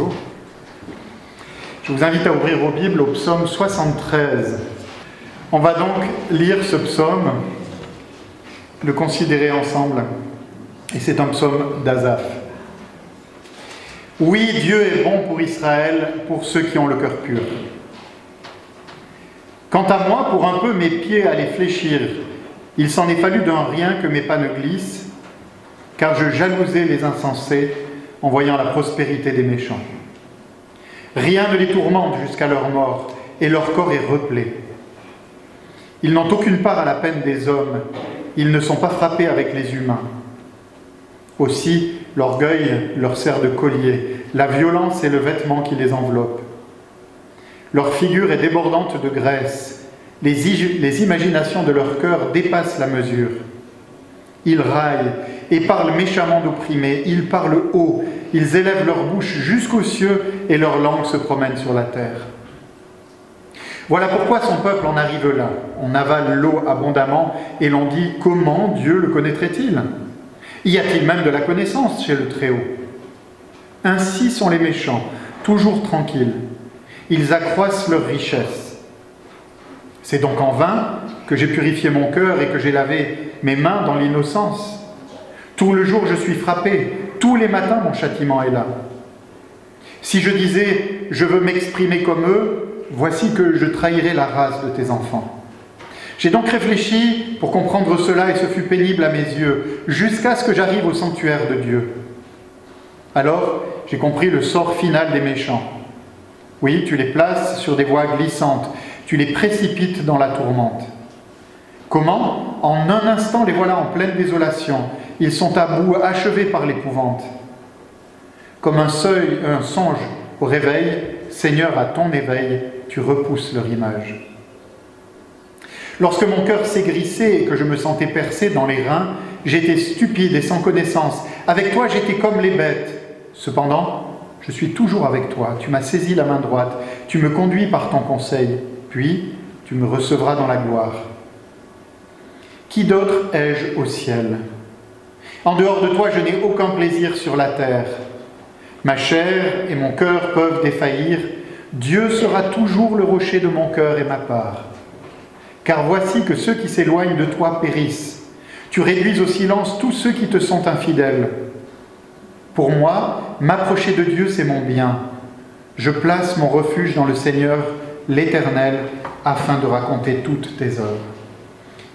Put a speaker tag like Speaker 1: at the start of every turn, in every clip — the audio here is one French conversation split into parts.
Speaker 1: Bonjour. Je vous invite à ouvrir vos Bibles au psaume 73. On va donc lire ce psaume, le considérer ensemble. Et c'est un psaume d'Asaph. Oui, Dieu est bon pour Israël, pour ceux qui ont le cœur pur. Quant à moi, pour un peu mes pieds allaient fléchir. Il s'en est fallu d'un rien que mes pas ne glissent, car je jalousais les insensés en voyant la prospérité des méchants. Rien ne les tourmente jusqu'à leur mort, et leur corps est replé. Ils n'ont aucune part à la peine des hommes, ils ne sont pas frappés avec les humains. Aussi, l'orgueil leur sert de collier, la violence est le vêtement qui les enveloppe. Leur figure est débordante de graisse, les imaginations de leur cœur dépassent la mesure. Ils raillent et parlent méchamment d'opprimés, ils parlent haut, ils élèvent leur bouche jusqu'aux cieux et leur langue se promène sur la terre. Voilà pourquoi son peuple en arrive là. On avale l'eau abondamment et l'on dit « Comment Dieu le connaîtrait-il » Y a-t-il même de la connaissance chez le Très-Haut? Ainsi sont les méchants, toujours tranquilles. Ils accroissent leur richesse. C'est donc en vain que j'ai purifié mon cœur et que j'ai lavé mes mains dans l'innocence. Tout le jour je suis frappé, tous les matins mon châtiment est là. Si je disais « je veux m'exprimer comme eux », voici que je trahirais la race de tes enfants. J'ai donc réfléchi pour comprendre cela et ce fut pénible à mes yeux, jusqu'à ce que j'arrive au sanctuaire de Dieu. Alors, j'ai compris le sort final des méchants. Oui, tu les places sur des voies glissantes, tu les précipites dans la tourmente. Comment? En un instant, les voilà en pleine désolation. Ils sont à bout, achevés par l'épouvante. Comme un songe au réveil, Seigneur, à ton éveil, tu repousses leur image. Lorsque mon cœur s'aigrissait et que je me sentais percé dans les reins, j'étais stupide et sans connaissance. Avec toi, j'étais comme les bêtes. Cependant, je suis toujours avec toi. Tu m'as saisi la main droite. Tu me conduis par ton conseil. Puis, tu me recevras dans la gloire. Qui d'autre ai-je au ciel? En dehors de toi, je n'ai aucun plaisir sur la terre. Ma chair et mon cœur peuvent défaillir. Dieu sera toujours le rocher de mon cœur et ma part. Car voici que ceux qui s'éloignent de toi périssent. Tu réduis au silence tous ceux qui te sont infidèles. Pour moi, m'approcher de Dieu, c'est mon bien. Je place mon refuge dans le Seigneur, l'Éternel, afin de raconter toutes tes œuvres.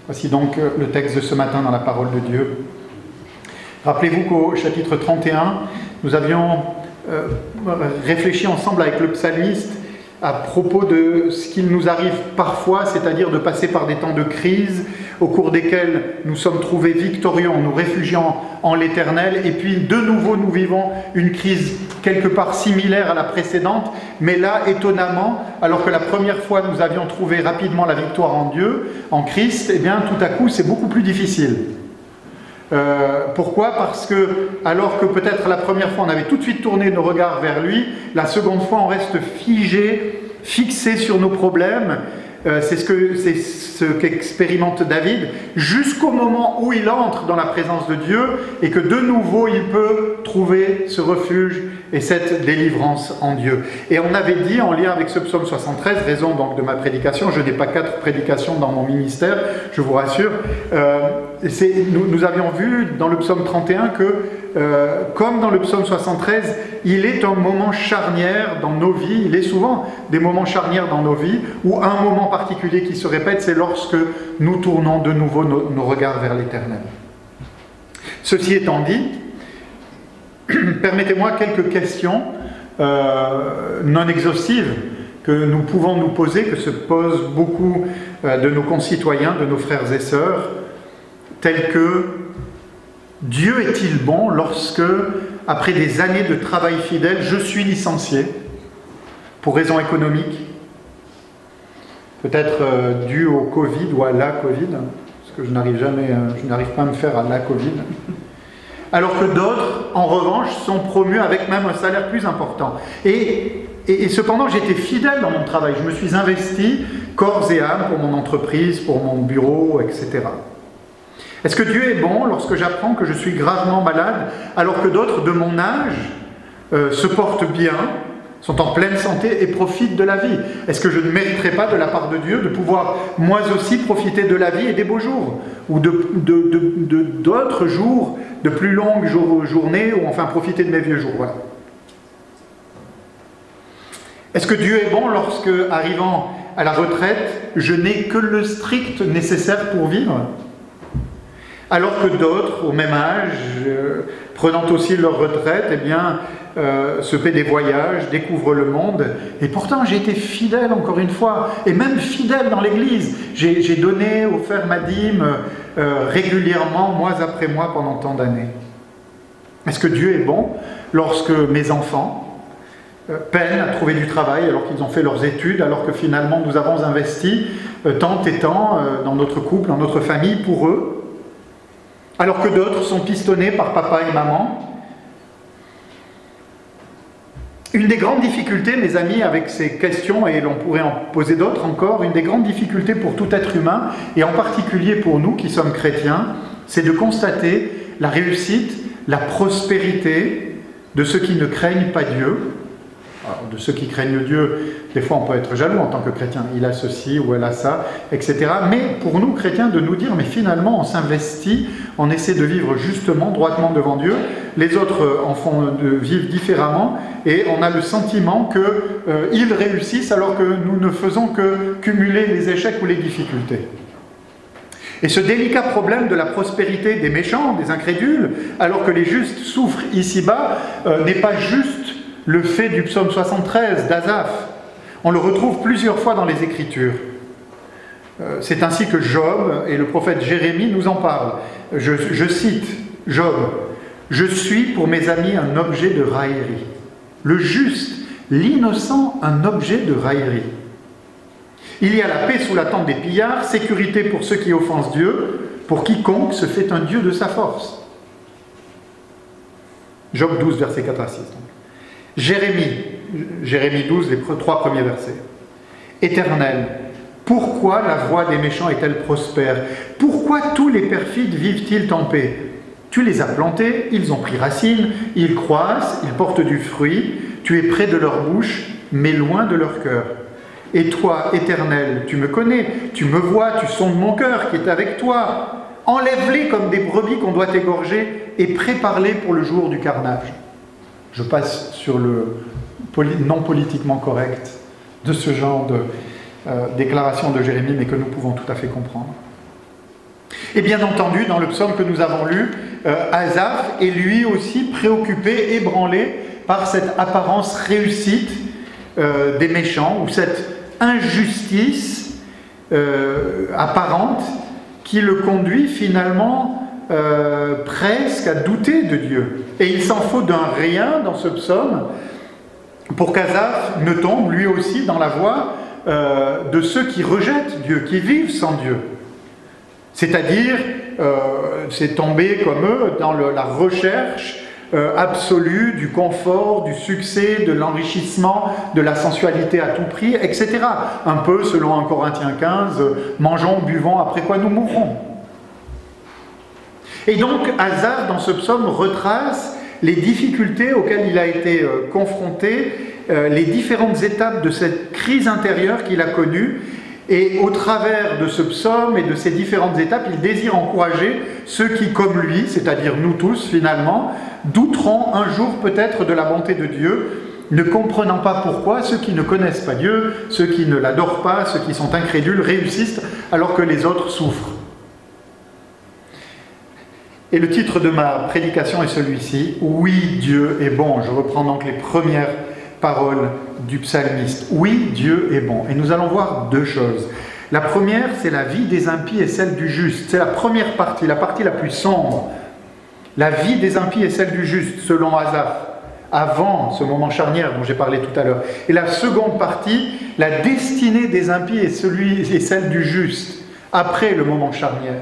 Speaker 1: Voici donc le texte de ce matin dans la parole de Dieu. Rappelez-vous qu'au chapitre 31, nous avions réfléchi ensemble avec le psalmiste à propos de ce qu'il nous arrive parfois, c'est-à-dire de passer par des temps de crise au cours desquels nous sommes trouvés victorieux en nous réfugiant en l'Éternel, et puis de nouveau nous vivons une crise quelque part similaire à la précédente, mais là, étonnamment, alors que la première fois nous avions trouvé rapidement la victoire en Dieu, en Christ, eh bien tout à coup c'est beaucoup plus difficile. Pourquoi? Parce que, alors que peut-être la première fois on avait tout de suite tourné nos regards vers lui, la seconde fois on reste fixé sur nos problèmes. C'est ce qu'expérimente David, jusqu'au moment où il entre dans la présence de Dieu et que de nouveau il peut trouver ce refuge et cette délivrance en Dieu. Et on avait dit, en lien avec ce psaume 73, raison donc de ma prédication, je n'ai pas 4 prédications dans mon ministère, je vous rassure, nous avions vu dans le psaume 31 que, comme dans le psaume 73, il est un moment charnière dans nos vies, il est souvent des moments charnières dans nos vies, où un moment particulier qui se répète, c'est lorsque nous tournons de nouveau nos regards vers l'Éternel. Ceci étant dit, permettez-moi quelques questions non exhaustives que nous pouvons nous poser, que se posent beaucoup de nos concitoyens, de nos frères et sœurs, telles que Dieu est-il bon lorsque, après des années de travail fidèle, je suis licencié pour raisons économiques, peut-être dû au Covid ou à la Covid, parce que je n'arrive pas à me faire à la Covid, alors que d'autres, en revanche, sont promus avec même un salaire plus important. Et cependant, j'étais fidèle dans mon travail, je me suis investi corps et âme pour mon entreprise, pour mon bureau, etc. Est-ce que Dieu est bon lorsque j'apprends que je suis gravement malade, alors que d'autres de mon âge se portent bien, sont en pleine santé et profitent de la vie? Est-ce que je ne mériterais pas de la part de Dieu de pouvoir moi aussi profiter de la vie et des beaux jours, ou d'autres jours, de plus longues journées, ou enfin profiter de mes vieux jours? Voilà. Est-ce que Dieu est bon lorsque, arrivant à la retraite, je n'ai que le strict nécessaire pour vivre? Alors que d'autres, au même âge, prenant aussi leur retraite, eh bien, se paient des voyages, découvrent le monde. Et pourtant, j'ai été fidèle, encore une fois, et même fidèle dans l'Église. J'ai donné, offert ma dîme régulièrement, mois après mois, pendant tant d'années. Est-ce que Dieu est bon lorsque mes enfants peinent à trouver du travail alors qu'ils ont fait leurs études, alors que finalement nous avons investi tant et tant dans notre couple, dans notre famille, pour eux, alors que d'autres sont pistonnés par papa et maman? Une des grandes difficultés, mes amis, avec ces questions, et l'on pourrait en poser d'autres encore, une des grandes difficultés pour tout être humain, et en particulier pour nous qui sommes chrétiens, c'est de constater la réussite, la prospérité de ceux qui ne craignent pas Dieu. Alors, de ceux qui craignent Dieu, des fois on peut être jaloux en tant que chrétien, il a ceci ou elle a ça, etc. Mais pour nous chrétiens, de nous dire, mais finalement on s'investit, on essaie de vivre justement, droitement devant Dieu, les autres vivent différemment, et on a le sentiment qu'ils réussissent alors que nous ne faisons que cumuler les échecs ou les difficultés. Et ce délicat problème de la prospérité des méchants, des incrédules, alors que les justes souffrent ici-bas, n'est pas juste le fait du psaume 73 d'Asaph. On le retrouve plusieurs fois dans les Écritures. C'est ainsi que Job et le prophète Jérémie nous en parlent. Je cite Job: « Je suis pour mes amis un objet de raillerie. Le juste, l'innocent, un objet de raillerie. Il y a la paix sous la tente des pillards, sécurité pour ceux qui offensent Dieu, pour quiconque se fait un Dieu de sa force. » Job 12, versets 4 à 6. Jérémie 12, les 3 premiers versets. Éternel, pourquoi la voie des méchants est-elle prospère? Pourquoi tous les perfides vivent-ils en paix? Tu les as plantés, ils ont pris racine, ils croissent, ils portent du fruit, tu es près de leur bouche, mais loin de leur cœur. Et toi, Éternel, tu me connais, tu me vois, tu sondes mon cœur qui est avec toi. Enlève-les comme des brebis qu'on doit égorger et prépare-les pour le jour du carnage. Je passe sur le non politiquement correct de ce genre de déclaration de Jérémie, mais que nous pouvons tout à fait comprendre. Et bien entendu, dans le psaume que nous avons lu, Asaph est lui aussi préoccupé, ébranlé par cette apparence réussite des méchants, ou cette injustice apparente qui le conduit finalement presque à douter de Dieu. Et il s'en faut d'un rien dans ce psaume pour qu'Asaph ne tombe lui aussi dans la voie de ceux qui rejettent Dieu, qui vivent sans Dieu. C'est-à-dire, c'est tomber comme eux dans la recherche absolue du confort, du succès, de l'enrichissement, de la sensualité à tout prix, etc. Un peu, selon 1 Corinthiens 15, mangeons, buvons, après quoi nous mourrons. Et donc, Asaph, dans ce psaume, retrace les difficultés auxquelles il a été confronté, les différentes étapes de cette crise intérieure qu'il a connue. Et au travers de ce psaume et de ces différentes étapes, il désire encourager ceux qui, comme lui, c'est-à-dire nous tous finalement, douteront un jour peut-être de la bonté de Dieu, ne comprenant pas pourquoi ceux qui ne connaissent pas Dieu, ceux qui ne l'adorent pas, ceux qui sont incrédules, réussissent alors que les autres souffrent. Et le titre de ma prédication est celui-ci: Oui, Dieu est bon. Je reprends donc les premières paroles du psalmiste. Oui, Dieu est bon. Et nous allons voir deux choses. La première, c'est la vie des impies et celle du juste. C'est la première partie, la partie la plus sombre. La vie des impies et celle du juste, selon Asaph, avant ce moment charnière dont j'ai parlé tout à l'heure. Et la seconde partie, la destinée des impies et celle du juste, après le moment charnière.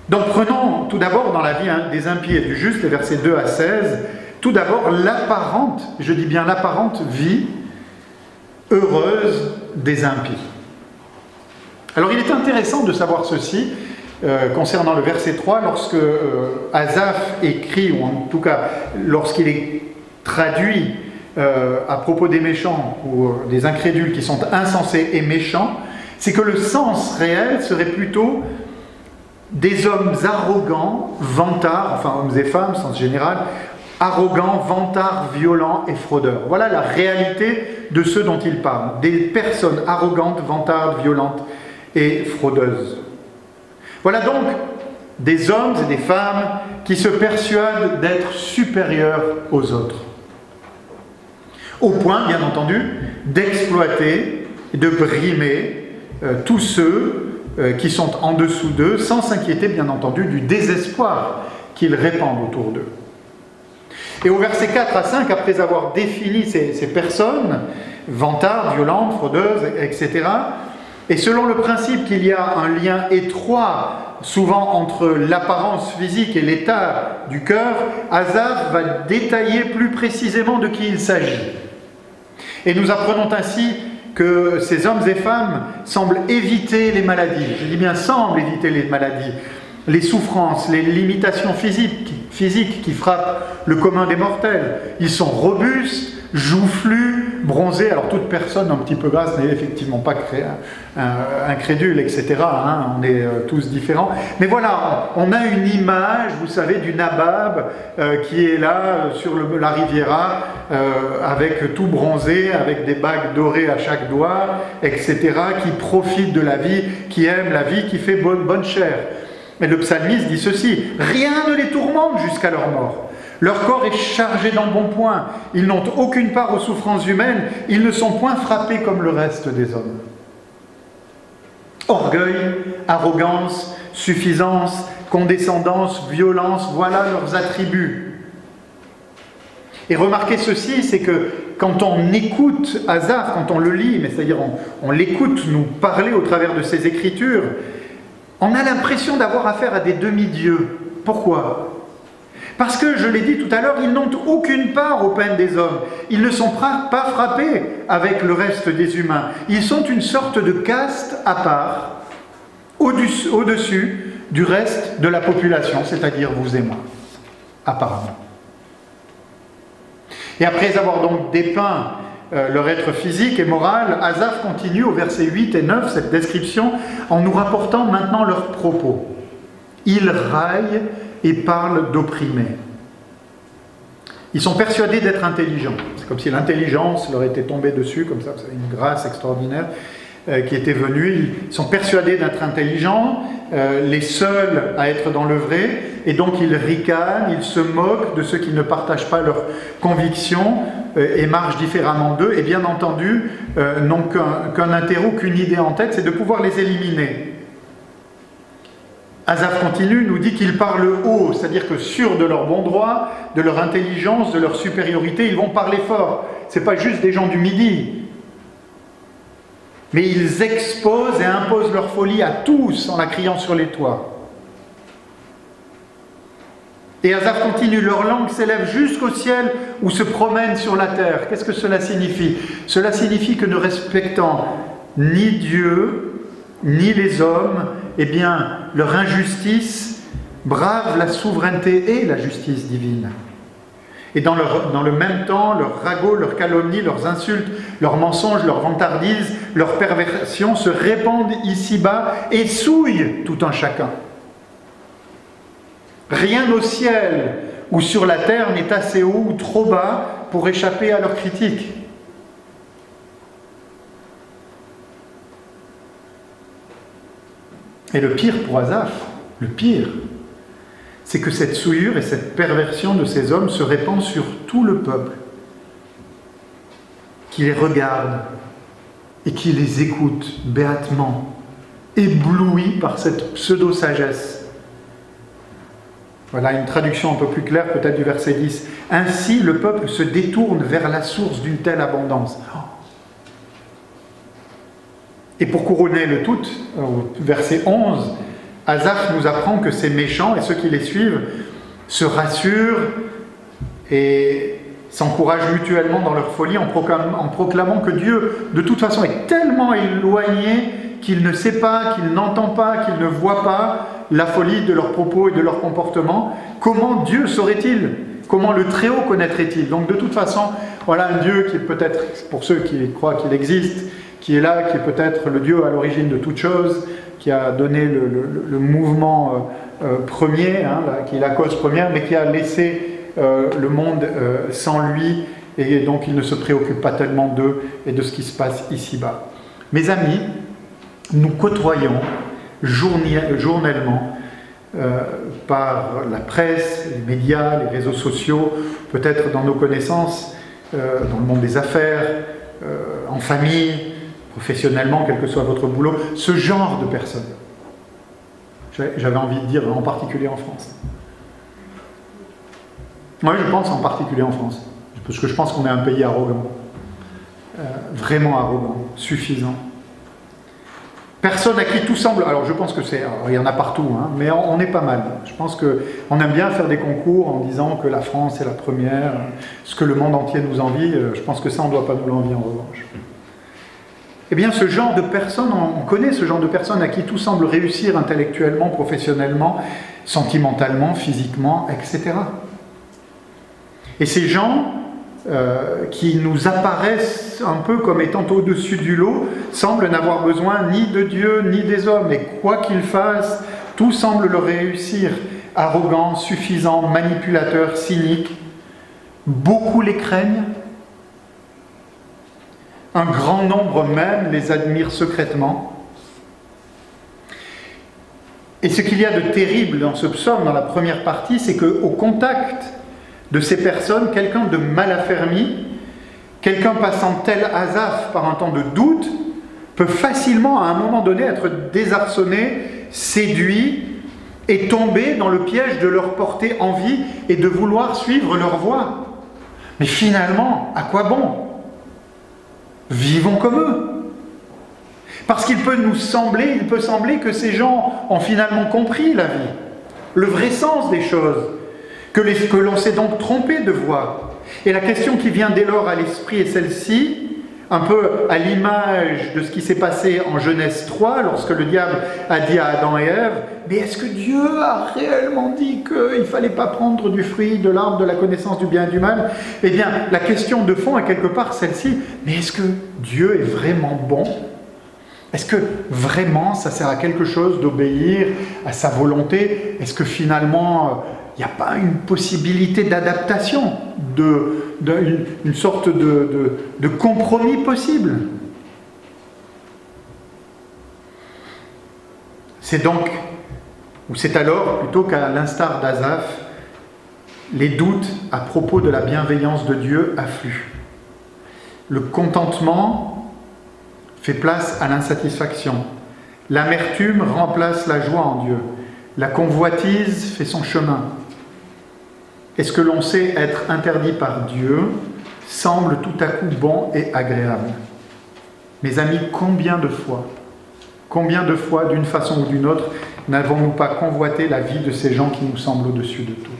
Speaker 1: Donc prenons tout d'abord dans la vie des impies et du juste, les versets 2 à 16, tout d'abord l'apparente, je dis bien l'apparente vie heureuse des impies. Alors il est intéressant de savoir ceci, concernant le verset 3, lorsque Asaph écrit, ou en tout cas lorsqu'il est traduit à propos des méchants ou des incrédules qui sont insensés et méchants, c'est que le sens réel serait plutôt des hommes arrogants, vantards, enfin hommes et femmes, sens général, arrogants, vantards, violents et fraudeurs. Voilà la réalité de ceux dont il parle. Des personnes arrogantes, vantardes, violentes et fraudeuses. Voilà donc des hommes et des femmes qui se persuadent d'être supérieurs aux autres. Au point, bien entendu, d'exploiter et de brimer tous ceux qui sont en dessous d'eux, sans s'inquiéter, bien entendu, du désespoir qu'ils répandent autour d'eux. Et au verset 4 à 5, après avoir défini ces personnes, vantardes, violentes, fraudeuses, etc., et selon le principe qu'il y a un lien étroit, souvent entre l'apparence physique et l'état du cœur, Asaph va détailler plus précisément de qui il s'agit. Et nous apprenons ainsi que ces hommes et femmes semblent éviter les maladies. Je dis bien semblent éviter les maladies, les souffrances, les limitations physiques qui frappent le commun des mortels. Ils sont robustes, joufflus, bronzés. Alors toute personne un petit peu grasse n'est effectivement pas incrédule, etc. On est tous différents. Mais voilà, on a une image, vous savez, du nabab qui est là sur la Riviera, avec tout bronzé, avec des bagues dorées à chaque doigt, etc., qui profite de la vie, qui aime la vie, qui fait bonne chère. Et le psalmiste dit ceci: rien ne les tourmente jusqu'à leur mort. Leur corps est chargé d'embonpoint. Ils n'ont aucune part aux souffrances humaines. Ils ne sont point frappés comme le reste des hommes. Orgueil, arrogance, suffisance, condescendance, violence, voilà leurs attributs. Et remarquez ceci, c'est que quand on écoute Asaph, quand on le lit, mais c'est-à-dire on l'écoute nous parler au travers de ses écritures, on a l'impression d'avoir affaire à des demi-dieux. Pourquoi ? Parce que, je l'ai dit tout à l'heure, ils n'ont aucune part aux peines des hommes. Ils ne sont pas frappés avec le reste des humains. Ils sont une sorte de caste à part, au-dessus du reste de la population, c'est-à-dire vous et moi, apparemment. Et après avoir donc dépeint leur être physique et moral, Asaph continue au verset 8 et 9 cette description en nous rapportant maintenant leurs propos. Ils raillent et parlent d'opprimés. Ils sont persuadés d'être intelligents. C'est comme si l'intelligence leur était tombée dessus, comme ça, vous savez, une grâce extraordinaire qui était venue. Ils sont persuadés d'être intelligents, les seuls à être dans le vrai, et donc ils ricanent, ils se moquent de ceux qui ne partagent pas leurs convictions et marchent différemment d'eux, et bien entendu, n'ont qu'un intérêt ou qu'une idée en tête, c'est de pouvoir les éliminer. Asaph continue, nous dit qu'ils parlent haut, c'est-à-dire que sûrs de leur bon droit, de leur intelligence, de leur supériorité, ils vont parler fort. Ce n'est pas juste des gens du Midi. Mais ils exposent et imposent leur folie à tous en la criant sur les toits. Et Asaph continue, leur langue s'élève jusqu'au ciel ou se promène sur la terre. Qu'est-ce que cela signifie? Cela signifie que ne respectant ni Dieu, ni les hommes, eh bien, leur injustice brave la souveraineté et la justice divine. Et dans le même temps, leurs ragots, leurs calomnies, leurs insultes, leurs mensonges, leurs vantardises, leurs perversions se répandent ici-bas et souillent tout un chacun. Rien au ciel ou sur la terre n'est assez haut ou trop bas pour échapper à leurs critiques. Et le pire pour Asaph, le pire, c'est que cette souillure et cette perversion de ces hommes se répand sur tout le peuple, qui les regarde et qui les écoute béatement, ébloui par cette pseudo-sagesse. Voilà une traduction un peu plus claire peut-être du verset 10. « Ainsi le peuple se détourne vers la source d'une telle abondance. » Et pour couronner le tout, au verset 11, Asaph nous apprend que ces méchants et ceux qui les suivent se rassurent et s'encouragent mutuellement dans leur folie en proclamant que Dieu, de toute façon, est tellement éloigné qu'il ne sait pas, qu'il n'entend pas, qu'il ne voit pas, la folie de leurs propos et de leurs comportements, comment Dieu saurait-il? Comment le Très-Haut connaîtrait-il? Donc de toute façon, voilà un Dieu qui est peut-être, pour ceux qui croient qu'il existe, qui est là, qui est peut-être le Dieu à l'origine de toute chose, qui a donné le mouvement premier, hein, qui est la cause première, mais qui a laissé le monde sans lui, et donc il ne se préoccupe pas tellement d'eux et de ce qui se passe ici-bas. Mes amis, nous côtoyons journellement par la presse, les médias, les réseaux sociaux, peut-être dans nos connaissances, dans le monde des affaires, en famille, professionnellement, quel que soit votre boulot, ce genre de personnes. J'avais envie de dire en particulier en France. Moi, je pense en particulier en France, parce que je pense qu'on est un pays arrogant, vraiment arrogant, suffisant. Personne à qui tout semble, alors je pense que c'est, il y en a partout, hein, mais on est pas mal. Je pense qu'on aime bien faire des concours en disant que la France est la première, ce que le monde entier nous envie, je pense que ça on ne doit pas nous l'envier en revanche. Eh bien ce genre de personnes, on connaît ce genre de personnes à qui tout semble réussir intellectuellement, professionnellement, sentimentalement, physiquement, etc. Et ces gens qui nous apparaissent un peu comme étant au-dessus du lot, semblent n'avoir besoin ni de Dieu ni des hommes, et quoi qu'ils fassent, tout semble leur réussir. Arrogants, suffisants, manipulateurs, cyniques. Beaucoup les craignent. Un grand nombre même les admire secrètement. Et ce qu'il y a de terrible dans ce psaume, dans la première partie, c'est qu'au contact de ces personnes, quelqu'un de mal affermi, quelqu'un passant tel Asaph par un temps de doute, peut facilement à un moment donné être désarçonné, séduit et tomber dans le piège de leur porter envie et de vouloir suivre leur voie. Mais finalement, à quoi bon? Vivons comme eux. Parce qu'il peut sembler que ces gens ont finalement compris la vie, le vrai sens des choses, que l'on s'est donc trompé de voie. Et la question qui vient dès lors à l'esprit est celle-ci, un peu à l'image de ce qui s'est passé en Genèse 3, lorsque le diable a dit à Adam et Ève, mais est-ce que Dieu a réellement dit qu'il ne fallait pas prendre du fruit de l'arbre de la connaissance du bien et du mal? Eh bien, la question de fond est quelque part celle-ci, mais est-ce que Dieu est vraiment bon? Est-ce que vraiment ça sert à quelque chose d'obéir à sa volonté? Est-ce que finalement il n'y a pas une possibilité d'adaptation, une sorte de compromis possible? C'est donc, ou c'est alors, plutôt qu'à l'instar d'Asaph, les doutes à propos de la bienveillance de Dieu affluent. Le contentement fait place à l'insatisfaction. L'amertume remplace la joie en Dieu. La convoitise fait son chemin. Et ce que l'on sait être interdit par Dieu semble tout à coup bon et agréable. Mes amis, combien de fois, d'une façon ou d'une autre, n'avons-nous pas convoité la vie de ces gens qui nous semblent au-dessus de tout?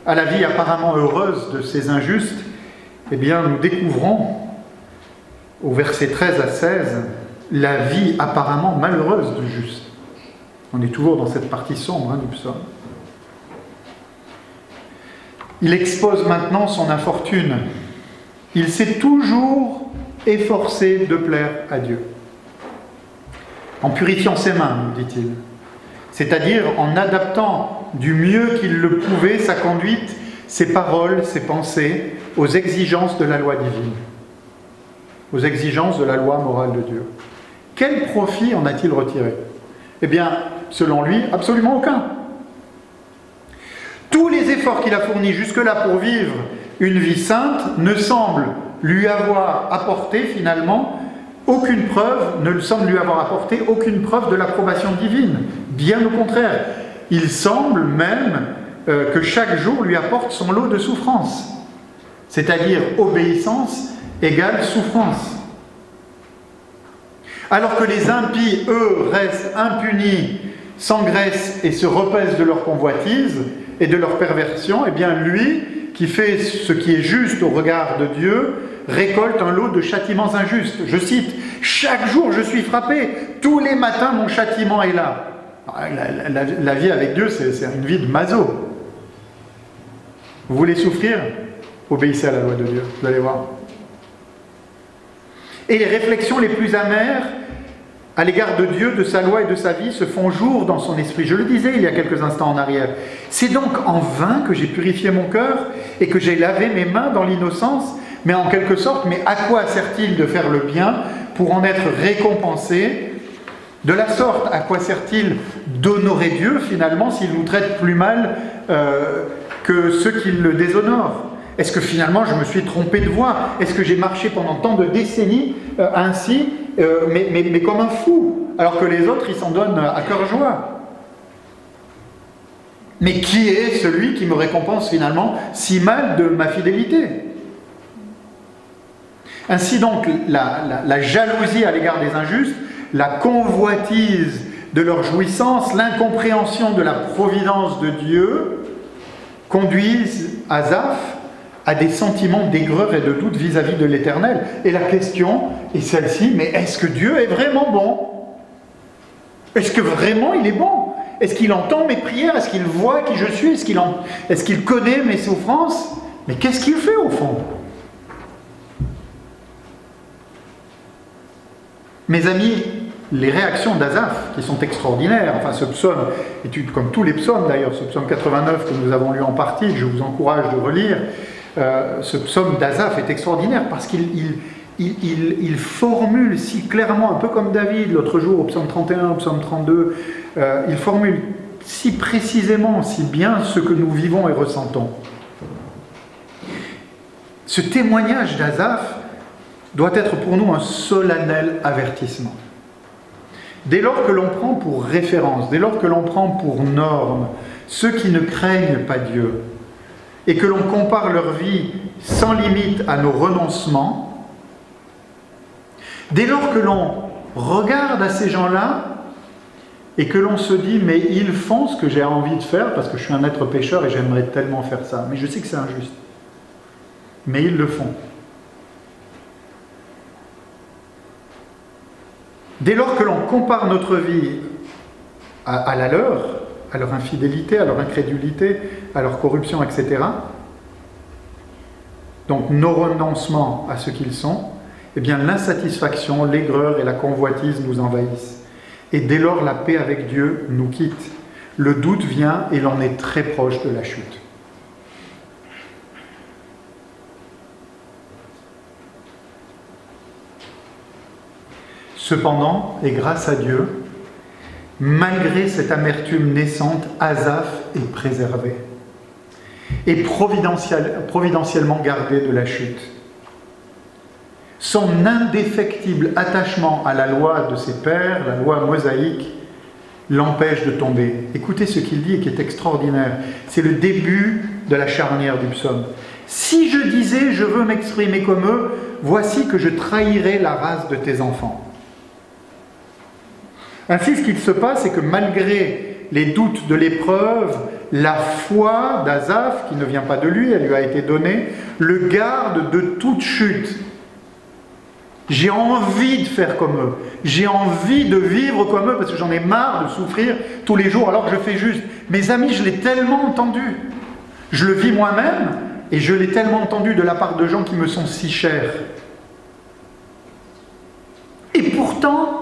Speaker 1: À la vie apparemment heureuse de ces injustes, eh bien, nous découvrons, au verset 13 à 16, la vie apparemment malheureuse du juste. On est toujours dans cette partie sombre du psaume. Il expose maintenant son infortune. Il s'est toujours efforcé de plaire à Dieu. En purifiant ses mains, nous dit-il. C'est-à-dire en adaptant du mieux qu'il le pouvait sa conduite, ses paroles, ses pensées, aux exigences de la loi divine, aux exigences de la loi morale de Dieu. Quel profit en a-t-il retiré? Eh bien, selon lui, absolument aucun. Tous les efforts qu'il a fournis jusque-là pour vivre une vie sainte ne semblent lui avoir apporté finalement aucune preuve, ne semblent lui avoir apporté aucune preuve de l'approbation divine. Bien au contraire, il semble même que chaque jour lui apporte son lot de souffrance, c'est-à-dire obéissance égale souffrance. Alors que les impies, eux, restent impunis, s'engraissent et se repaissent de leur convoitise et de leur perversion, eh bien lui, qui fait ce qui est juste au regard de Dieu, récolte un lot de châtiments injustes. Je cite, « Chaque jour je suis frappé, tous les matins mon châtiment est là. » La vie avec Dieu, c'est une vie de maso. Vous voulez souffrir? Obéissez à la loi de Dieu, vous allez voir. Et les réflexions les plus amères à l'égard de Dieu, de sa loi et de sa vie se font jour dans son esprit. Je le disais il y a quelques instants en arrière. C'est donc en vain que j'ai purifié mon cœur et que j'ai lavé mes mains dans l'innocence. Mais en quelque sorte, mais à quoi sert-il de faire le bien pour en être récompensé? De la sorte, à quoi sert-il d'honorer Dieu finalement s'il nous traite plus mal que ceux qui le déshonorent? Est-ce que finalement je me suis trompé de voie? Est-ce que j'ai marché pendant tant de décennies ainsi, mais comme un fou, alors que les autres ils s'en donnent à cœur joie? Mais qui est celui qui me récompense finalement si mal de ma fidélité? Ainsi donc, la jalousie à l'égard des injustes, la convoitise de leur jouissance, l'incompréhension de la providence de Dieu conduisent Asaph à des sentiments d'aigreur et de doute vis-à-vis de l'Éternel. Et la question est celle-ci, mais est-ce que Dieu est vraiment bon? Est-ce que vraiment il est bon? Est-ce qu'il entend mes prières? Est-ce qu'il voit qui je suis? Est-ce qu'il connaît mes souffrances? Mais qu'est-ce qu'il fait au fond? Mes amis, les réactions d'Asaph, qui sont extraordinaires, enfin ce psaume, comme tous les psaumes d'ailleurs, ce psaume 89 que nous avons lu en partie, je vous encourage de relire, ce psaume d'Asaph est extraordinaire parce qu'il formule si clairement, un peu comme David l'autre jour au psaume 31, au psaume 32, il formule si précisément, si bien ce que nous vivons et ressentons. Ce témoignage d'Asaph doit être pour nous un solennel avertissement. Dès lors que l'on prend pour référence, dès lors que l'on prend pour norme ceux qui ne craignent pas Dieu, et que l'on compare leur vie sans limite à nos renoncements, dès lors que l'on regarde à ces gens-là et que l'on se dit « mais ils font ce que j'ai envie de faire parce que je suis un être pécheur et j'aimerais tellement faire ça, mais je sais que c'est injuste. » Mais ils le font. Dès lors que l'on compare notre vie à la leur, à leur infidélité, à leur incrédulité, à leur corruption, etc., donc nos renoncements à ce qu'ils sont, eh bien l'insatisfaction, l'aigreur et la convoitise nous envahissent. Et dès lors, la paix avec Dieu nous quitte. Le doute vient et l'on est très proche de la chute. Cependant, et grâce à Dieu, malgré cette amertume naissante, Asaph est préservé et providentiellement gardé de la chute. Son indéfectible attachement à la loi de ses pères, la loi mosaïque, l'empêche de tomber. Écoutez ce qu'il dit et qui est extraordinaire. C'est le début de la charnière du psaume. « Si je disais, je veux m'exprimer comme eux, voici que je trahirais la race de tes enfants. » Ainsi, ce qu'il se passe, c'est que malgré les doutes de l'épreuve, la foi d'Asaph, qui ne vient pas de lui, elle lui a été donnée, le garde de toute chute. J'ai envie de faire comme eux, j'ai envie de vivre comme eux, parce que j'en ai marre de souffrir tous les jours alors que je fais juste. Mes amis, je l'ai tellement entendu. Je le vis moi-même, et je l'ai tellement entendu de la part de gens qui me sont si chers. Et pourtant,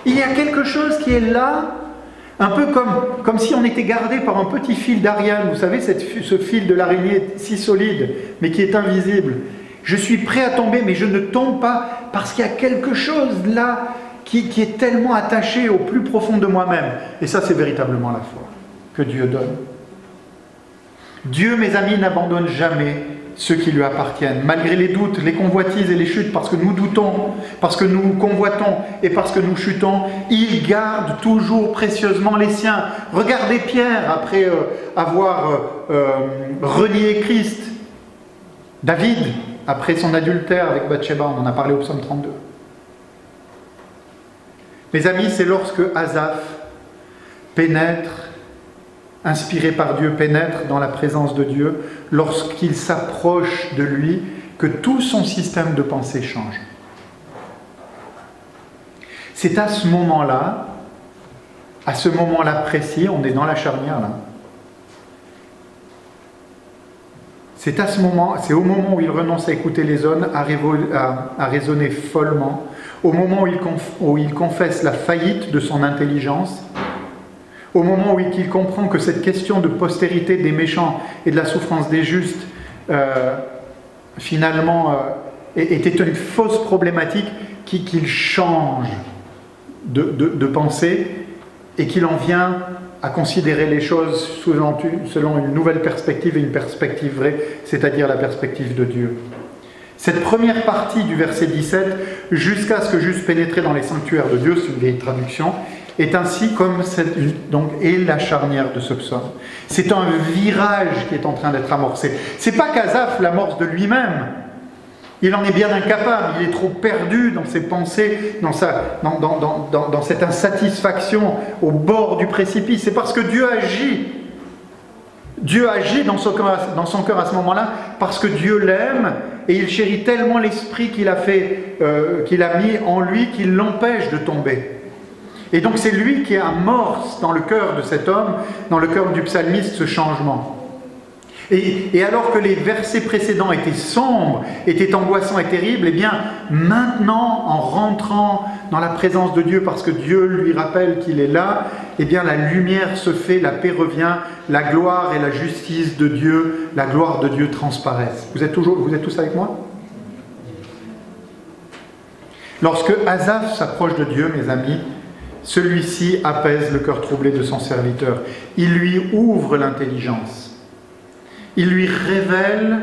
Speaker 1: il y a quelque chose qui est là, un peu comme si on était gardé par un petit fil d'Ariane. Vous savez, ce fil de l'araignée si solide, mais qui est invisible. Je suis prêt à tomber, mais je ne tombe pas parce qu'il y a quelque chose là qui est tellement attaché au plus profond de moi-même. Et ça, c'est véritablement la foi que Dieu donne. Dieu, mes amis, n'abandonne jamais ceux qui lui appartiennent, malgré les doutes, les convoitises et les chutes, parce que nous doutons, parce que nous convoitons et parce que nous chutons, il garde toujours précieusement les siens. Regardez Pierre, après avoir renié Christ, David, après son adultère avec Bathsheba, on en a parlé au psaume 32. Mes amis, c'est lorsque Asaph pénètre, inspiré par Dieu, pénètre dans la présence de Dieu, lorsqu'il s'approche de lui, que tout son système de pensée change. C'est à ce moment-là, à ce moment-là précis, on est dans la charnière là. C'est au moment où il renonce à écouter les hommes, à raisonner follement, au moment où il confesse la faillite de son intelligence, au moment où il comprend que cette question de postérité des méchants et de la souffrance des justes, finalement, était une fausse problématique, qu'il change de pensée et qu'il en vient à considérer les choses selon une nouvelle perspective et une perspective vraie, c'est-à-dire la perspective de Dieu. Cette première partie du verset 17, jusqu'à ce que j'eusse pénétré dans les sanctuaires de Dieu, c'est une vieille traduction, est ainsi comme est la charnière de ce psaume. C'est un virage qui est en train d'être amorcé. C'est pas qu'Asaph l'amorce de lui-même. Il en est bien incapable, il est trop perdu dans ses pensées, dans cette insatisfaction au bord du précipice. C'est parce que Dieu agit. Dieu agit dans son cœur à ce moment-là, parce que Dieu l'aime, et il chérit tellement l'esprit qu'il a mis en lui, qu'il l'empêche de tomber. Et donc c'est lui qui amorce dans le cœur de cet homme, dans le cœur du psalmiste, ce changement. Et alors que les versets précédents étaient sombres, étaient angoissants et terribles, eh bien maintenant, en rentrant dans la présence de Dieu, parce que Dieu lui rappelle qu'il est là, eh bien la lumière se fait, la paix revient, la gloire et la justice de Dieu, la gloire de Dieu transparaissent. Vous êtes tous avec moi? Lorsque Asaph s'approche de Dieu, mes amis, celui-ci apaise le cœur troublé de son serviteur. Il lui ouvre l'intelligence. Il lui révèle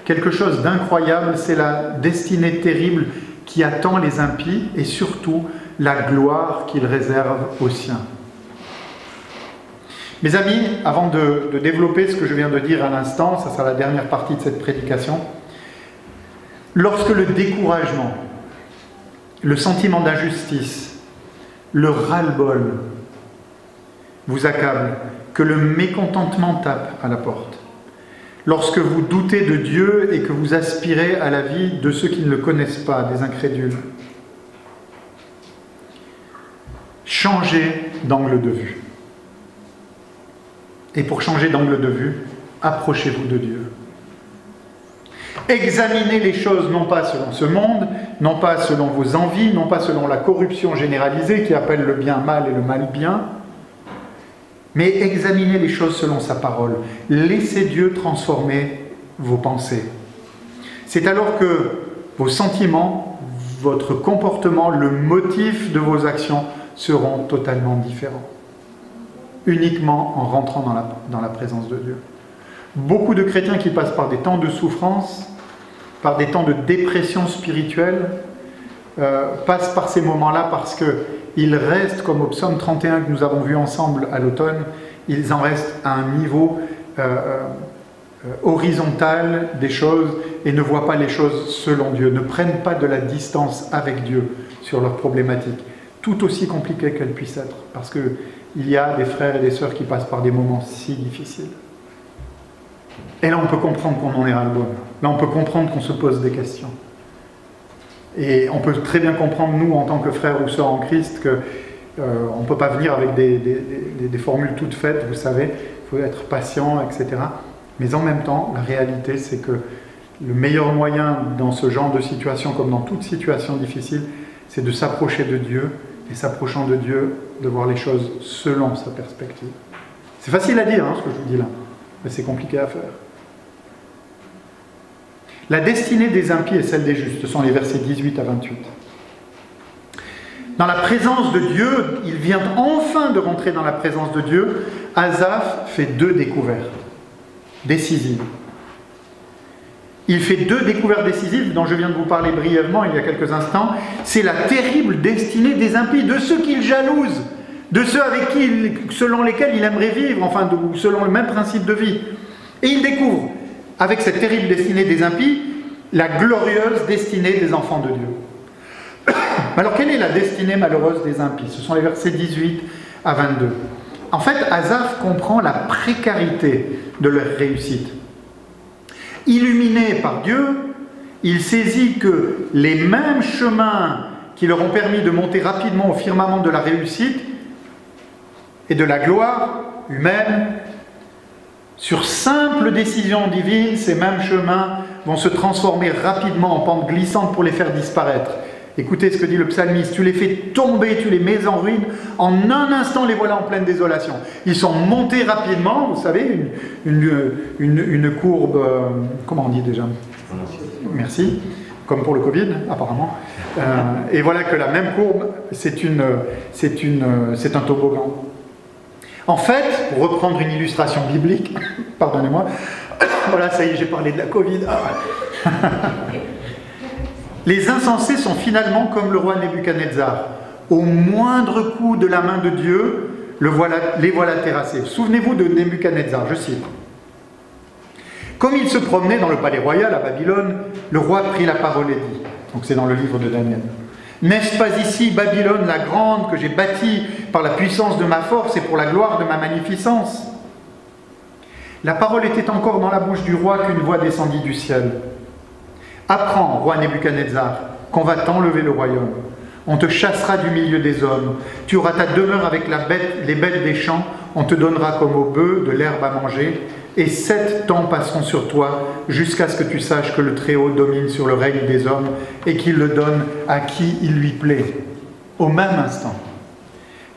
Speaker 1: quelque chose d'incroyable, c'est la destinée terrible qui attend les impies et surtout la gloire qu'il réserve aux siens. Mes amis, avant de développer ce que je viens de dire à l'instant, ça sera la dernière partie de cette prédication, lorsque le découragement, le sentiment d'injustice, le ras-le-bol vous accable, que le mécontentement tape à la porte, lorsque vous doutez de Dieu et que vous aspirez à la vie de ceux qui ne le connaissent pas, des incrédules, changez d'angle de vue. Et pour changer d'angle de vue, approchez-vous de Dieu. Examinez les choses non pas selon ce monde, non pas selon vos envies, non pas selon la corruption généralisée qui appelle le bien mal et le mal bien, mais examinez les choses selon sa parole. Laissez Dieu transformer vos pensées. C'est alors que vos sentiments, votre comportement, le motif de vos actions seront totalement différents. Uniquement en rentrant dans la présence de Dieu. Beaucoup de chrétiens qui passent par des temps de souffrance, par des temps de dépression spirituelle, passent par ces moments-là parce qu'ils restent, comme au psaume 31 que nous avons vu ensemble à l'automne, ils en restent à un niveau horizontal des choses et ne voient pas les choses selon Dieu, ne prennent pas de la distance avec Dieu sur leurs problématiques, tout aussi compliquées qu'elles puissent être, parce qu'il y a des frères et des sœurs qui passent par des moments si difficiles. Et là, on peut comprendre qu'on en est ras-le-bol. Là, on peut comprendre qu'on se pose des questions. Et on peut très bien comprendre, nous, en tant que frères ou sœurs en Christ, qu'on ne peut pas venir avec des formules toutes faites, vous savez, il faut être patient, etc. Mais en même temps, la réalité, c'est que le meilleur moyen dans ce genre de situation, comme dans toute situation difficile, c'est de s'approcher de Dieu, et s'approchant de Dieu, de voir les choses selon sa perspective. C'est facile à dire, ce que je vous dis là, mais c'est compliqué à faire. La destinée des impies et celle des justes, ce sont les versets 18 à 28. Dans la présence de Dieu, il vient enfin de rentrer dans la présence de Dieu. Asaph fait 2 découvertes décisives. Il fait 2 découvertes décisives dont je viens de vous parler brièvement il y a quelques instants. C'est la terrible destinée des impies, de ceux qu'il jalouse, de ceux selon lesquels il aimerait vivre, enfin selon le même principe de vie. Et il découvre, avec cette terrible destinée des impies, la glorieuse destinée des enfants de Dieu. Alors, quelle est la destinée malheureuse des impies? Ce sont les versets 18 à 22. En fait, Asaph comprend la précarité de leur réussite. Illuminé par Dieu, il saisit que les mêmes chemins qui leur ont permis de monter rapidement au firmament de la réussite et de la gloire humaine. Sur simple décision divine, ces mêmes chemins vont se transformer rapidement en pente glissante pour les faire disparaître. Écoutez ce que dit le psalmiste, tu les fais tomber, tu les mets en ruine, en un instant les voilà en pleine désolation. Ils sont montés rapidement, vous savez, une courbe, comment on dit déjà? Merci, comme pour le Covid apparemment. Et voilà que la même courbe, c'est un toboggan. En fait, pour reprendre une illustration biblique, pardonnez-moi, voilà, ça y est, j'ai parlé de la Covid. Les insensés sont finalement comme le roi Nebuchadnezzar. Au moindre coup de la main de Dieu, les voilà terrassés. Souvenez-vous de Nebuchadnezzar, je cite. Comme il se promenait dans le palais royal à Babylone, le roi prit la parole et dit, donc c'est dans le livre de Daniel, « N'est-ce pas ici Babylone la grande que j'ai bâtie par la puissance de ma force et pour la gloire de ma magnificence ?» La parole était encore dans la bouche du roi qu'une voix descendit du ciel. « Apprends, roi Nebuchadnezzar, qu'on va t'enlever le royaume. On te chassera du milieu des hommes. Tu auras ta demeure avec les bêtes des champs. On te donnera comme aux bœufs de l'herbe à manger. Et 7 temps passeront sur toi, jusqu'à ce que tu saches que le Très-Haut domine sur le règne des hommes et qu'il le donne à qui il lui plaît. » Au même instant,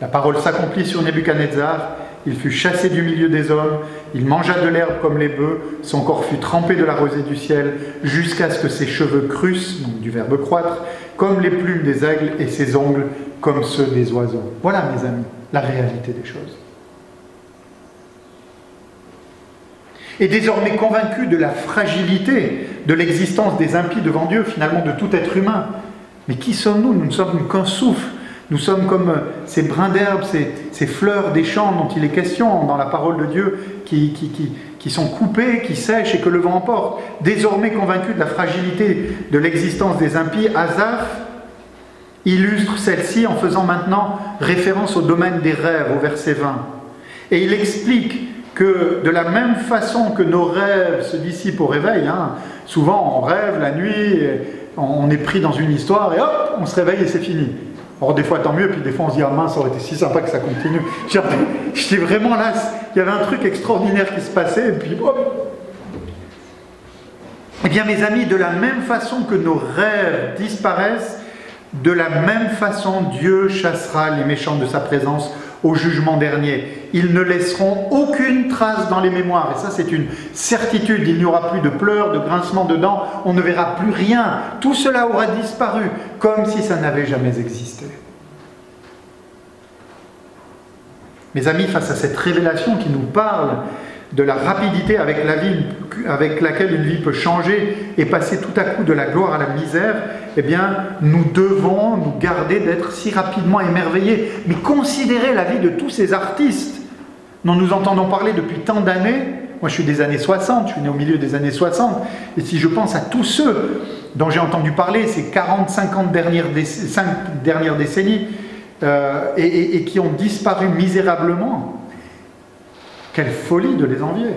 Speaker 1: la parole s'accomplit sur Nebuchadnezzar. Il fut chassé du milieu des hommes, il mangea de l'herbe comme les bœufs, son corps fut trempé de la rosée du ciel, jusqu'à ce que ses cheveux crussent, donc du verbe croître, comme les plumes des aigles et ses ongles comme ceux des oiseaux. Voilà, mes amis, la réalité des choses. Et désormais convaincu de la fragilité de l'existence des impies devant Dieu, finalement de tout être humain. Mais qui sommes-nous? Nous ne sommes qu'un souffle. Nous sommes comme ces brins d'herbe, ces fleurs des champs dont il est question dans la parole de Dieu, qui sont coupées, qui sèchent et que le vent emporte. Désormais convaincu de la fragilité de l'existence des impies, Asaph illustre celle-ci en faisant maintenant référence au domaine des rêves, au verset 20. Et il explique que de la même façon que nos rêves se dissipent au réveil, souvent on rêve la nuit, on est pris dans une histoire et hop, on se réveille et c'est fini. Or des fois tant mieux, puis des fois on se dit « Ah mince, ça aurait été si sympa que ça continue ». J'étais vraiment là, il y avait un truc extraordinaire qui se passait, et puis hop. Eh bien mes amis, de la même façon que nos rêves disparaissent, de la même façon Dieu chassera les méchants de sa présence au jugement dernier. Ils ne laisseront aucune trace dans les mémoires, et ça c'est une certitude, il n'y aura plus de pleurs, de grincements de dents, on ne verra plus rien, tout cela aura disparu, comme si ça n'avait jamais existé. Mes amis, face à cette révélation qui nous parle de la rapidité avec laquelle une vie peut changer et passer tout à coup de la gloire à la misère, eh bien, nous devons nous garder d'être si rapidement émerveillés. Mais considérez la vie de tous ces artistes dont nous entendons parler depuis tant d'années. Moi, je suis des années 60, je suis né au milieu des années 60. Et si je pense à tous ceux dont j'ai entendu parler ces 40-50 dernières décennies et qui ont disparu misérablement, quelle folie de les envier.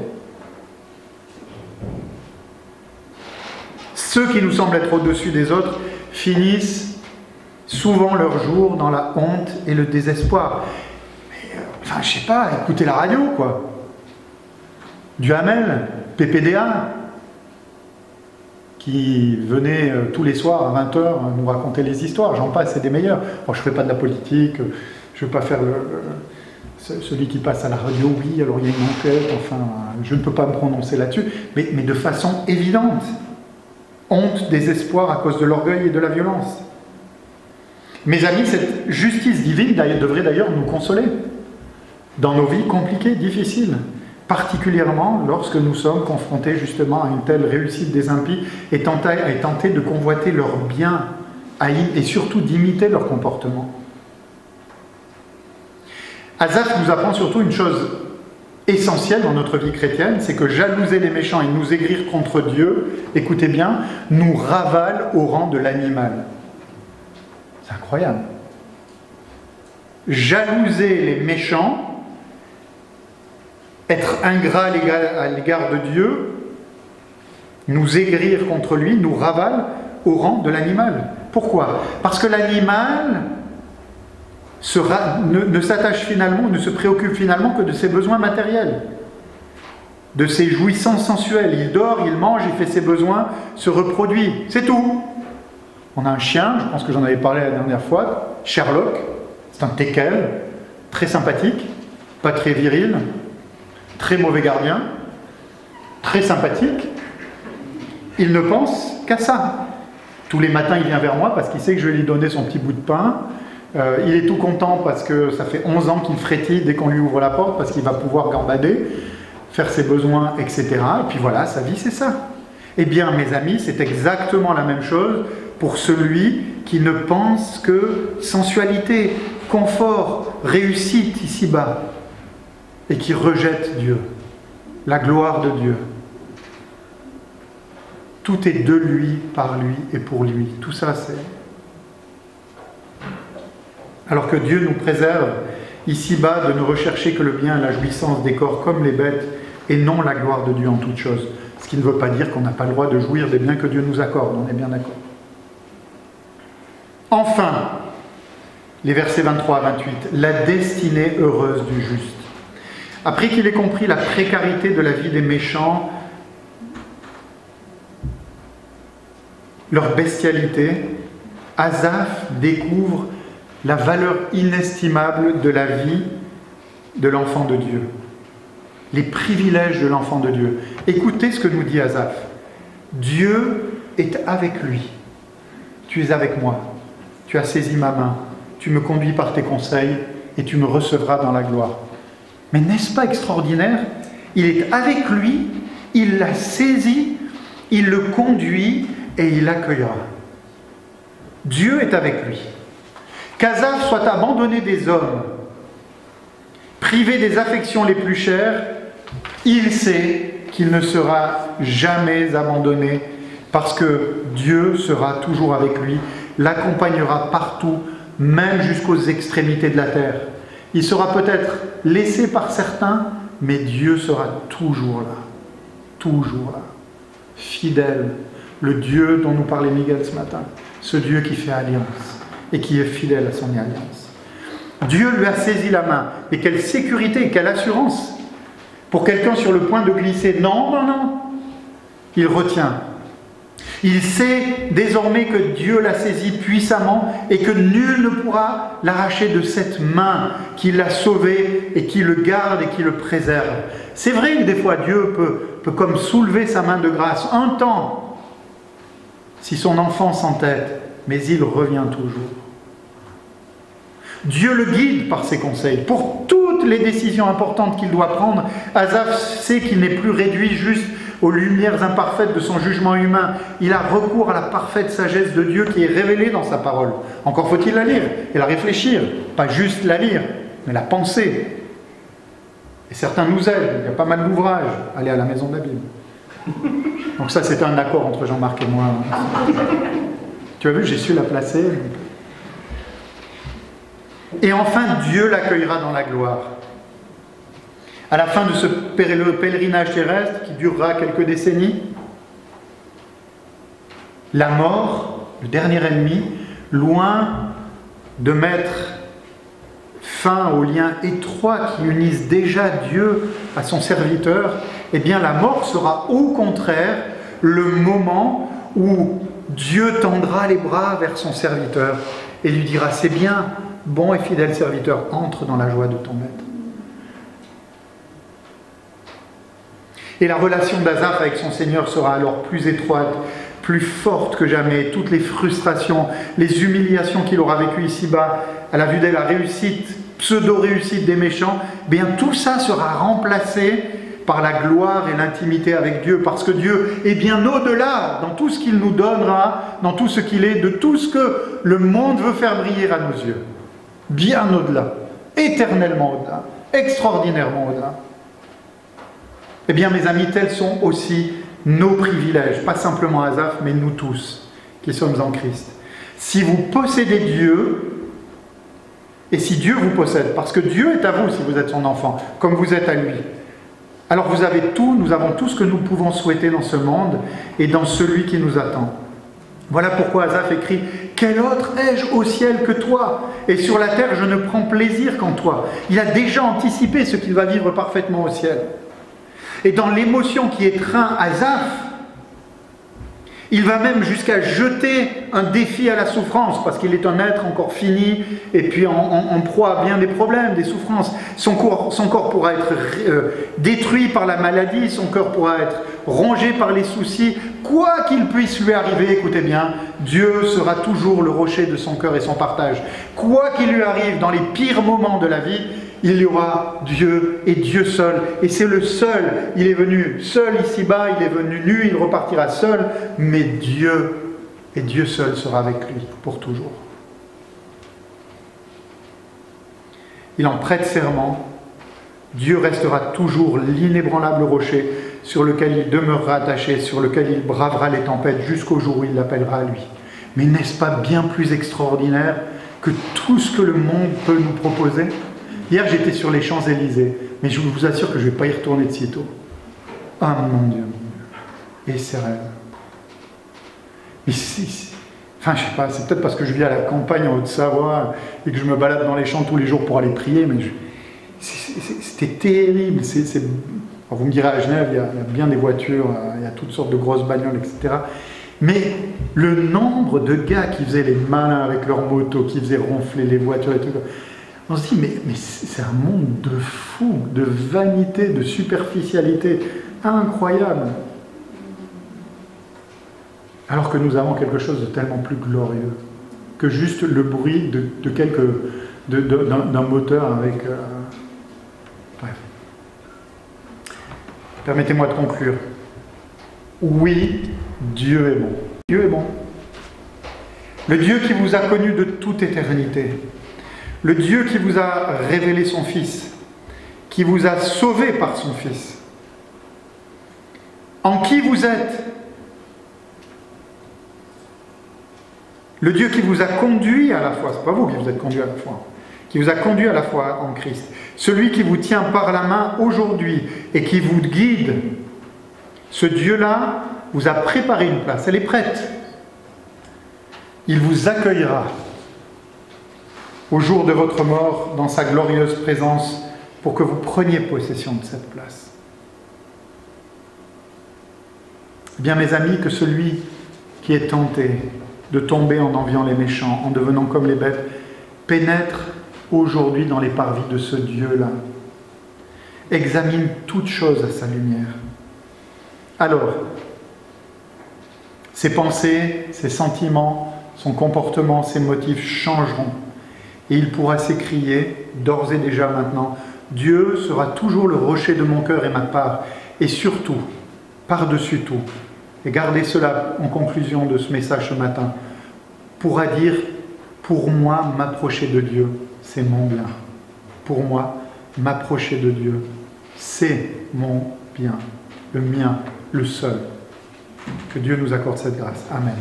Speaker 1: Ceux qui nous semblent être au-dessus des autres finissent souvent leur jour dans la honte et le désespoir. Mais, enfin, je sais pas, écoutez la radio, quoi. Duhamel, PPDA, qui venait tous les soirs à 20h nous raconter les histoires, j'en passe, c'est des meilleurs. Bon, je ne fais pas de la politique, je ne veux pas faire celui qui passe à la radio, oui, alors il y a une enquête, enfin, je ne peux pas me prononcer là-dessus, mais de façon évidente. Honte, désespoir à cause de l'orgueil et de la violence. Mes amis, cette justice divine devrait d'ailleurs nous consoler dans nos vies compliquées, difficiles, particulièrement lorsque nous sommes confrontés justement à une telle réussite des impies et tentés de convoiter leurs biens et surtout d'imiter leur comportement. Asaph nous apprend surtout une chose essentielle dans notre vie chrétienne, c'est que jalouser les méchants et nous aigrir contre Dieu, écoutez bien, nous ravale au rang de l'animal. C'est incroyable. Jalouser les méchants, être ingrat à l'égard de Dieu, nous aigrir contre lui, nous ravale au rang de l'animal. Pourquoi? Parce que l'animal ne s'attache finalement, ne se préoccupe finalement que de ses besoins matériels, de ses jouissances sensuelles. Il dort, il mange, il fait ses besoins, se reproduit, c'est tout. On a un chien, je pense que j'en avais parlé la dernière fois, Sherlock, c'est un teckel, très sympathique, pas très viril, très mauvais gardien, très sympathique. Il ne pense qu'à ça. Tous les matins, il vient vers moi parce qu'il sait que je vais lui donner son petit bout de pain. Il est tout content parce que ça fait 11 ans qu'il frétille dès qu'on lui ouvre la porte parce qu'il va pouvoir gambader, faire ses besoins, etc. Et puis voilà, sa vie, c'est ça. Eh bien, mes amis, c'est exactement la même chose pour celui qui ne pense que sensualité, confort, réussite ici-bas, et qui rejette Dieu, la gloire de Dieu. Tout est de lui, par lui et pour lui. Tout ça, c'est... Alors que Dieu nous préserve ici-bas de ne rechercher que le bien et la jouissance des corps comme les bêtes, et non la gloire de Dieu en toutes choses. Ce qui ne veut pas dire qu'on n'a pas le droit de jouir des biens que Dieu nous accorde, on est bien d'accord. Enfin, les versets 23 à 28, la destinée heureuse du juste. Après qu'il ait compris la précarité de la vie des méchants, leur bestialité, Asaph découvre la valeur inestimable de la vie de l'enfant de Dieu, les privilèges de l'enfant de Dieu. Écoutez ce que nous dit Asaph. Dieu est avec lui. Tu es avec moi. Tu as saisi ma main. Tu me conduis par tes conseils et tu me recevras dans la gloire. Mais n'est-ce pas extraordinaire? Il est avec lui, il l'a saisi, il le conduit et il l'accueillera. Dieu est avec lui. Qu'Asaph soit abandonné des hommes, privé des affections les plus chères, il sait qu'il ne sera jamais abandonné parce que Dieu sera toujours avec lui, l'accompagnera partout, même jusqu'aux extrémités de la terre. Il sera peut-être laissé par certains, mais Dieu sera toujours là, fidèle, le Dieu dont nous parlait Miguel ce matin, ce Dieu qui fait alliance et qui est fidèle à son alliance. Dieu lui a saisi la main, et quelle sécurité, quelle assurance pour quelqu'un sur le point de glisser. Non, non, non, il retient. Il sait désormais que Dieu l'a saisi puissamment et que nul ne pourra l'arracher de cette main qui l'a sauvé et qui le garde et qui le préserve. C'est vrai que des fois Dieu peut comme soulever sa main de grâce un temps si son enfant s'entête, mais il revient toujours. Dieu le guide par ses conseils. Pour toutes les décisions importantes qu'il doit prendre, Asaph sait qu'il n'est plus réduit juste aux lumières imparfaites de son jugement humain. Il a recours à la parfaite sagesse de Dieu qui est révélée dans sa parole. Encore faut-il la lire et la réfléchir. Pas juste la lire, mais la penser. Et certains nous aident. Il y a pas mal d'ouvrages. Allez à la maison de la Bible. Donc ça, c'était un accord entre Jean-Marc et moi. Tu as vu, j'ai su la placer. Et enfin, Dieu l'accueillera dans la gloire. À la fin de ce pèlerinage terrestre qui durera quelques décennies, la mort, le dernier ennemi, loin de mettre fin aux liens étroits qui unissent déjà Dieu à son serviteur, eh bien la mort sera au contraire le moment où Dieu tendra les bras vers son serviteur et lui dira « C'est bien, bon et fidèle serviteur, entre dans la joie de ton maître. » Et la relation d'Asaph avec son Seigneur sera alors plus étroite, plus forte que jamais. Toutes les frustrations, les humiliations qu'il aura vécues ici-bas, à la vue de la réussite, pseudo-réussite des méchants, bien tout ça sera remplacé par la gloire et l'intimité avec Dieu, parce que Dieu est bien au-delà, dans tout ce qu'il nous donnera, dans tout ce qu'il est, de tout ce que le monde veut faire briller à nos yeux. Bien au-delà, éternellement au-delà, extraordinairement au-delà. Eh bien, mes amis, tels sont aussi nos privilèges, pas simplement Asaph, mais nous tous qui sommes en Christ. Si vous possédez Dieu, et si Dieu vous possède, parce que Dieu est à vous si vous êtes son enfant, comme vous êtes à lui, alors vous avez tout, nous avons tout ce que nous pouvons souhaiter dans ce monde et dans celui qui nous attend. Voilà pourquoi Asaph écrit « Quel autre ai-je au ciel que toi? Et sur la terre, je ne prends plaisir qu'en toi. » Il a déjà anticipé ce qu'il va vivre parfaitement au ciel. Et dans l'émotion qui étreint Asaph, il va même jusqu'à jeter un défi à la souffrance, parce qu'il est un être encore fini, et puis en proie à bien des problèmes, des souffrances. Son corps pourra être détruit par la maladie, son corps pourra être rongé par les soucis. Quoi qu'il puisse lui arriver, écoutez bien, Dieu sera toujours le rocher de son cœur et son partage. Quoi qu'il lui arrive dans les pires moments de la vie, il y aura Dieu et Dieu seul. Et c'est le seul. Il est venu seul ici-bas, il est venu nu, il repartira seul. Mais Dieu et Dieu seul sera avec lui pour toujours. Il en prête serment. Dieu restera toujours l'inébranlable rocher sur lequel il demeurera attaché, sur lequel il bravera les tempêtes jusqu'au jour où il l'appellera à lui. Mais n'est-ce pas bien plus extraordinaire que tout ce que le monde peut nous proposer ? Hier, j'étais sur les Champs-Élysées, mais je vous assure que je ne vais pas y retourner de sitôt. Ah, mon Dieu. Et ces rêves. Mais enfin, je ne sais pas, c'est peut-être parce que je vis à la campagne en Haute-Savoie et que je me balade dans les champs tous les jours pour aller prier, mais c'était terrible. Alors vous me direz, à Genève, il y a bien des voitures, il y a toutes sortes de grosses bagnoles, etc. Mais le nombre de gars qui faisaient les malins avec leurs motos, qui faisaient ronfler les voitures et tout, on se dit, mais c'est un monde de fous, de vanité, de superficialité incroyable. Alors que nous avons quelque chose de tellement plus glorieux que juste le bruit d'un moteur avec... Bref. Permettez-moi de conclure. Oui, Dieu est bon. Dieu est bon. Le Dieu qui vous a connu de toute éternité. Le Dieu qui vous a révélé son Fils, qui vous a sauvé par son Fils, en qui vous êtes, le Dieu qui vous a conduit à la foi, c'est pas vous qui vous êtes conduit à la foi, qui vous a conduit à la foi en Christ, celui qui vous tient par la main aujourd'hui et qui vous guide, ce Dieu-là vous a préparé une place, elle est prête. Il vous accueillera au jour de votre mort dans sa glorieuse présence pour que vous preniez possession de cette place. Eh bien, mes amis, que celui qui est tenté de tomber en enviant les méchants, en devenant comme les bêtes, pénètre aujourd'hui dans les parvis de ce Dieu-là. Examine toutes choses à sa lumière. Alors, ses pensées, ses sentiments, son comportement, ses motifs changeront. Et il pourra s'écrier, d'ores et déjà maintenant, « Dieu sera toujours le rocher de mon cœur et ma part. » Et surtout, par-dessus tout, et gardez cela en conclusion de ce message ce matin, pourra dire « Pour moi, m'approcher de Dieu, c'est mon bien. Pour moi, m'approcher de Dieu, c'est mon bien. Le mien, le seul. » Que Dieu nous accorde cette grâce. Amen.